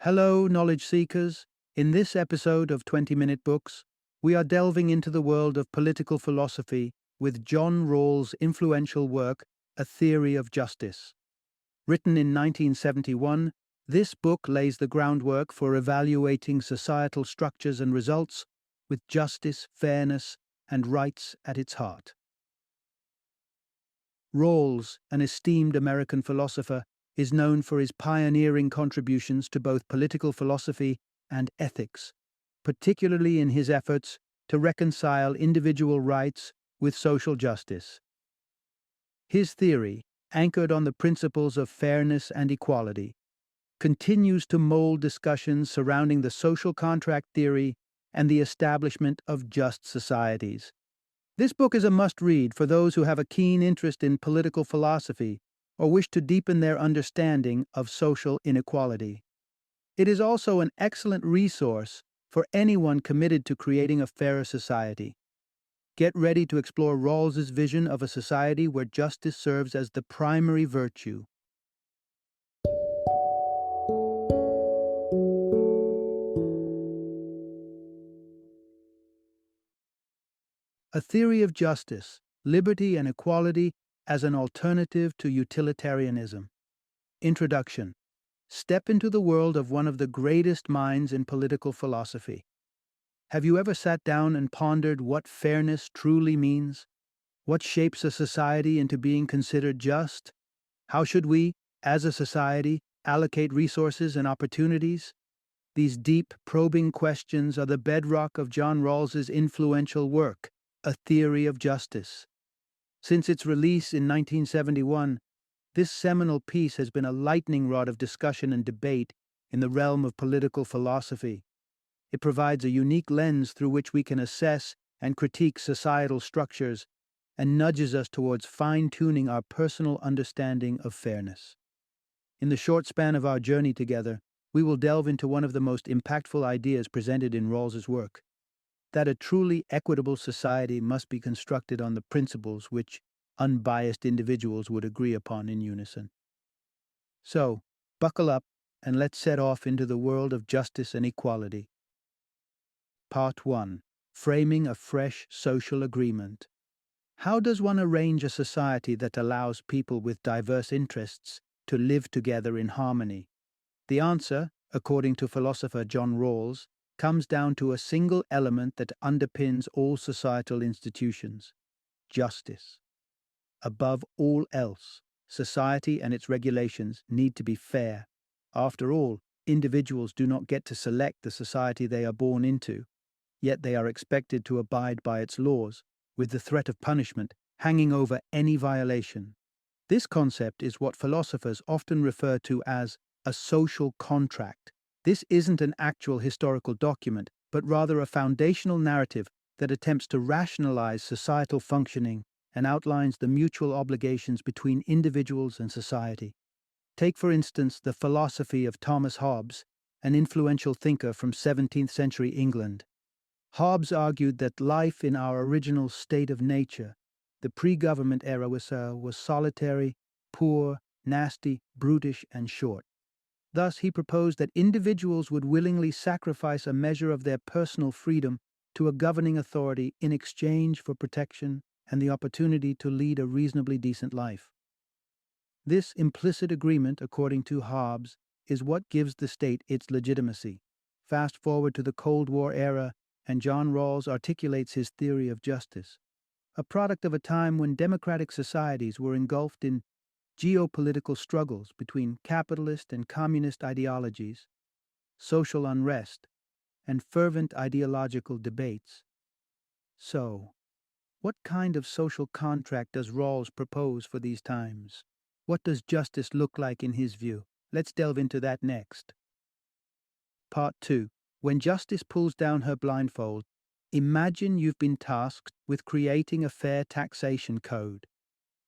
Hello, knowledge seekers. In this episode of 20-Minute Books, we are delving into the world of political philosophy with John Rawls' influential work, A Theory of Justice. Written in 1971, this book lays the groundwork for evaluating societal structures and results with justice, fairness, and rights at its heart. Rawls, an esteemed American philosopher, is known for his pioneering contributions to both political philosophy and ethics, particularly in his efforts to reconcile individual rights with social justice. His theory, anchored on the principles of fairness and equality, continues to mold discussions surrounding the social contract theory and the establishment of just societies. This book is a must-read for those who have a keen interest in political philosophy or wish to deepen their understanding of social inequality. It is also an excellent resource for anyone committed to creating a fairer society. Get ready to explore Rawls's vision of a society where justice serves as the primary virtue. A Theory of Justice, Liberty and Equality as an Alternative to Utilitarianism. Introduction. Step into the world of one of the greatest minds in political philosophy. Have you ever sat down and pondered what fairness truly means? What shapes a society into being considered just? How should we, as a society, allocate resources and opportunities? These deep, probing questions are the bedrock of John Rawls's influential work, A Theory of Justice. Since its release in 1971, this seminal piece has been a lightning rod of discussion and debate in the realm of political philosophy. It provides a unique lens through which we can assess and critique societal structures and nudges us towards fine-tuning our personal understanding of fairness. In the short span of our journey together, we will delve into one of the most impactful ideas presented in Rawls's work, that a truly equitable society must be constructed on the principles which unbiased individuals would agree upon in unison. So, buckle up and let's set off into the world of justice and equality. Part 1. Framing a Fresh Social Agreement. How does one arrange a society that allows people with diverse interests to live together in harmony? The answer, according to philosopher John Rawls, comes down to a single element that underpins all societal institutions: justice. Above all else, society and its regulations need to be fair. After all, individuals do not get to select the society they are born into, yet they are expected to abide by its laws, with the threat of punishment hanging over any violation. This concept is what philosophers often refer to as a social contract. This isn't an actual historical document, but rather a foundational narrative that attempts to rationalize societal functioning and outlines the mutual obligations between individuals and society. Take, for instance, the philosophy of Thomas Hobbes, an influential thinker from 17th century England. Hobbes argued that life in our original state of nature, the pre-government era, was solitary, poor, nasty, brutish, and short. Thus, he proposed that individuals would willingly sacrifice a measure of their personal freedom to a governing authority in exchange for protection and the opportunity to lead a reasonably decent life. This implicit agreement, according to Hobbes, is what gives the state its legitimacy. Fast forward to the Cold War era, and John Rawls articulates his theory of justice, a product of a time when democratic societies were engulfed in geopolitical struggles between capitalist and communist ideologies, social unrest, and fervent ideological debates. So, what kind of social contract does Rawls propose for these times? What does justice look like in his view? Let's delve into that next. Part 2. When justice pulls down her blindfold, imagine you've been tasked with creating a fair taxation code.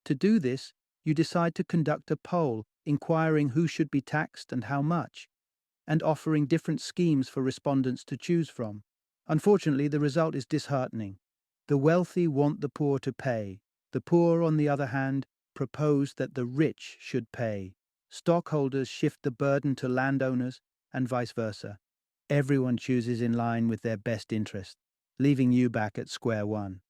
To do this, you decide to conduct a poll inquiring who should be taxed and how much, and offering different schemes for respondents to choose from. Unfortunately, the result is disheartening. The wealthy want the poor to pay. The poor, on the other hand, propose that the rich should pay. Stockholders shift the burden to landowners, and vice versa. Everyone chooses in line with their best interest, leaving you back at square one.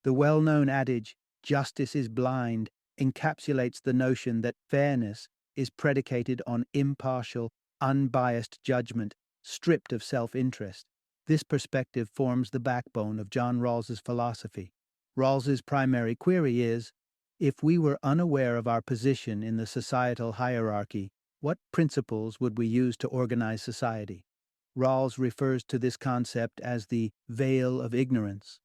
The well-known adage, justice is blind, encapsulates the notion that fairness is predicated on impartial, unbiased judgment, stripped of self-interest. This perspective forms the backbone of John Rawls's philosophy. Rawls's primary query is, if we were unaware of our position in the societal hierarchy, what principles would we use to organize society? Rawls refers to this concept as the veil of ignorance.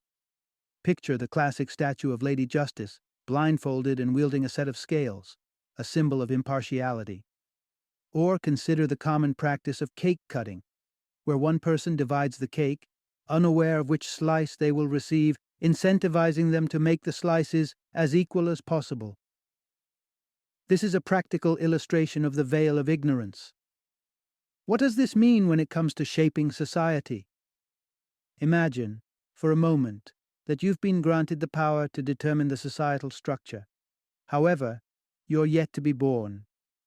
Picture the classic statue of Lady Justice, blindfolded and wielding a set of scales, a symbol of impartiality. Or consider the common practice of cake cutting, where one person divides the cake, unaware of which slice they will receive, incentivizing them to make the slices as equal as possible. This is a practical illustration of the veil of ignorance. What does this mean when it comes to shaping society? Imagine, for a moment, that you've been granted the power to determine the societal structure. However, you're yet to be born,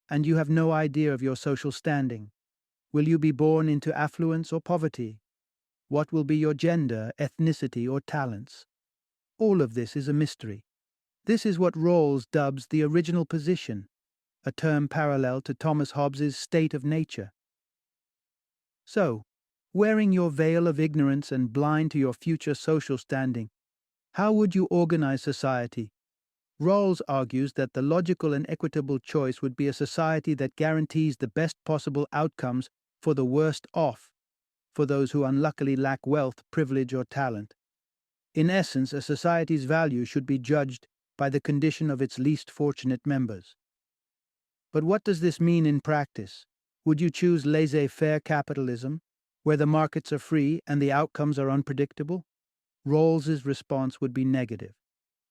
and you have no idea of your social standing. Will you be born into affluence or poverty? What will be your gender, ethnicity, or talents? All of this is a mystery. This is what Rawls dubs the original position, a term parallel to Thomas Hobbes's state of nature. So, wearing your veil of ignorance and blind to your future social standing, how would you organize society? Rawls argues that the logical and equitable choice would be a society that guarantees the best possible outcomes for the worst off, for those who unluckily lack wealth, privilege, or talent. In essence, a society's value should be judged by the condition of its least fortunate members. But what does this mean in practice? Would you choose laissez-faire capitalism, where the markets are free and the outcomes are unpredictable? Rawls's response would be negative.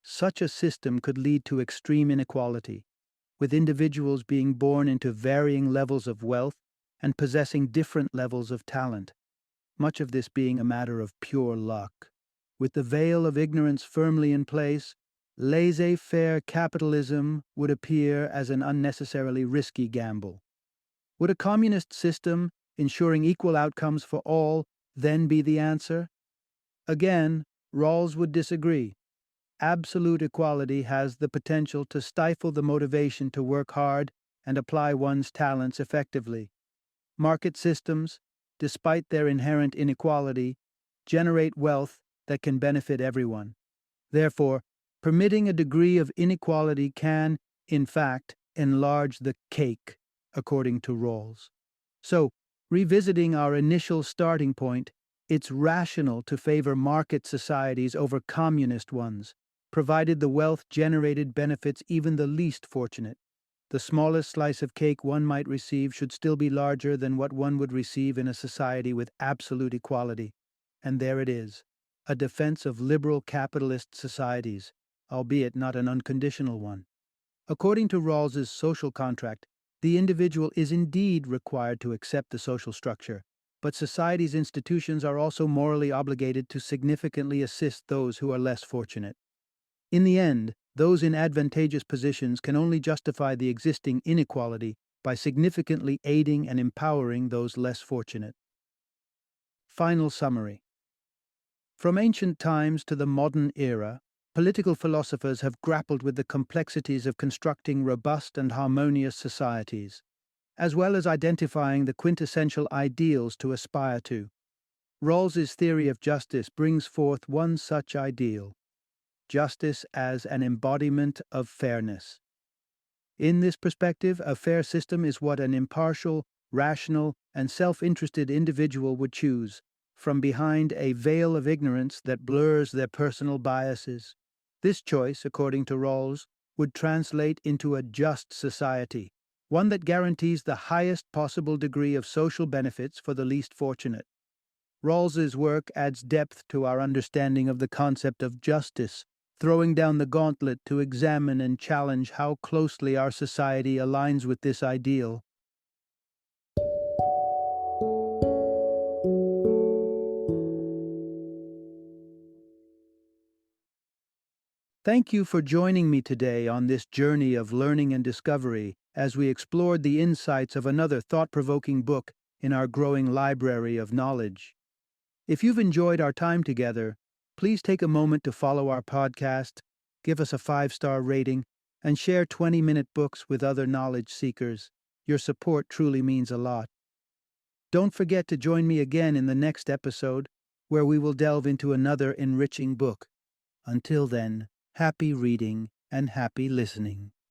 Such a system could lead to extreme inequality, with individuals being born into varying levels of wealth and possessing different levels of talent, much of this being a matter of pure luck. With the veil of ignorance firmly in place, laissez-faire capitalism would appear as an unnecessarily risky gamble. Would a communist system, ensuring equal outcomes for all, then be the answer? Again, Rawls would disagree. Absolute equality has the potential to stifle the motivation to work hard and apply one's talents effectively. Market systems, despite their inherent inequality, generate wealth that can benefit everyone. Therefore, permitting a degree of inequality can, in fact, enlarge the cake, according to Rawls. So, revisiting our initial starting point, it's rational to favor market societies over communist ones, provided the wealth generated benefits even the least fortunate. The smallest slice of cake one might receive should still be larger than what one would receive in a society with absolute equality. And there it is, a defense of liberal capitalist societies, albeit not an unconditional one. According to Rawls's social contract, the individual is indeed required to accept the social structure, but society's institutions are also morally obligated to significantly assist those who are less fortunate. In the end, those in advantageous positions can only justify the existing inequality by significantly aiding and empowering those less fortunate. Final summary. From ancient times to the modern era, political philosophers have grappled with the complexities of constructing robust and harmonious societies, as well as identifying the quintessential ideals to aspire to. Rawls's theory of justice brings forth one such ideal: justice as an embodiment of fairness. In this perspective, a fair system is what an impartial, rational, and self-interested individual would choose, from behind a veil of ignorance that blurs their personal biases. This choice, according to Rawls, would translate into a just society, one that guarantees the highest possible degree of social benefits for the least fortunate. Rawls's work adds depth to our understanding of the concept of justice, throwing down the gauntlet to examine and challenge how closely our society aligns with this ideal. Thank you for joining me today on this journey of learning and discovery as we explored the insights of another thought-provoking book in our growing library of knowledge. If you've enjoyed our time together, please take a moment to follow our podcast, give us a 5-star rating, and share 20-minute books with other knowledge seekers. Your support truly means a lot. Don't forget to join me again in the next episode, where we will delve into another enriching book. Until then, happy reading and happy listening.